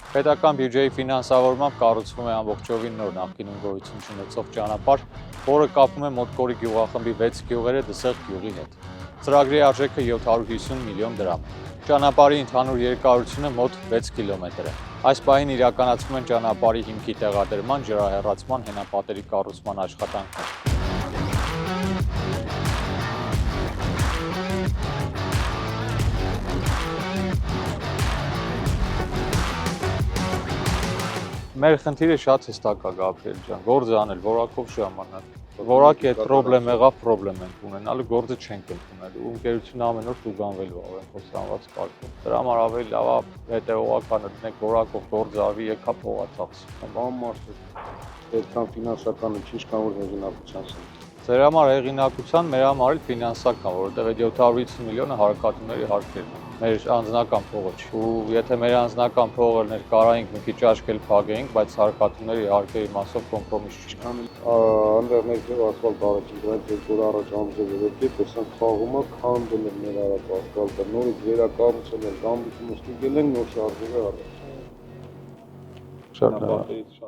Պետական բյուջեի ֆինանսավորմամբ կառուցվում է ամբողջովին նոր նախկինում գոյություն չունեցող ճանապարհ, որը կապում է Մոտկորի գյուղախմբի 6 գյուղերը Դսեղ գյուղի հետ։ Ծրագրի արժեքը 750 միլիոն դրամ է։ Ճանապարհի ընդհանուր երկարությունը մոտ 6 կիլոմետր է։ Այս պահին իրականացվում են ճանապարհի հիմքի տեղադրման, ջրահեռացման, հենապատերի կառուցման աշխատանքներ։ Մեր խնդիրը շատ հստակ է, Գաբրիել ջան, գործը անել, որակով ժամանակ։ Որակի հետ պրոբլեմ եղավ, պրոբլեմ ենք ունենալու, գործը չենք ընդունելու։ Ու ընկերությունը ամեն օր տուգանվելու է խոսանված կարգով։ Դրա համար ավելի լավ է հետևողականը դնենք, որակով գործը արվի, եկա փողա ծախսի։ Բան մարդը այդքան ֆինանսականը չի, ինչքան որ հեղինակության սա։ Ձեր համար հեղինակության, մեր համար էլ ֆինանսական, որովհետև այդ 750 միլիոնը հարկատուների հարկերն են։ Մեր անձնական փողը չի։ Ու եթե մեր անձնական փողը կարայինք մի քիչ աչքել փակեինք, բայց հարկատուների հարկերի մասով կոմպրոմիս չի։ Այնտեղ մեր ասֆալտ արեցին, դրանից երկու օր առաջ ամսով եկել, տեսանք խաղումը, քանդել են մեր արած ասֆալտը, նորից վերակառուցել են, գամբիթը ստուգել են, նոր շարժել է առաջ։ Շատ լավ։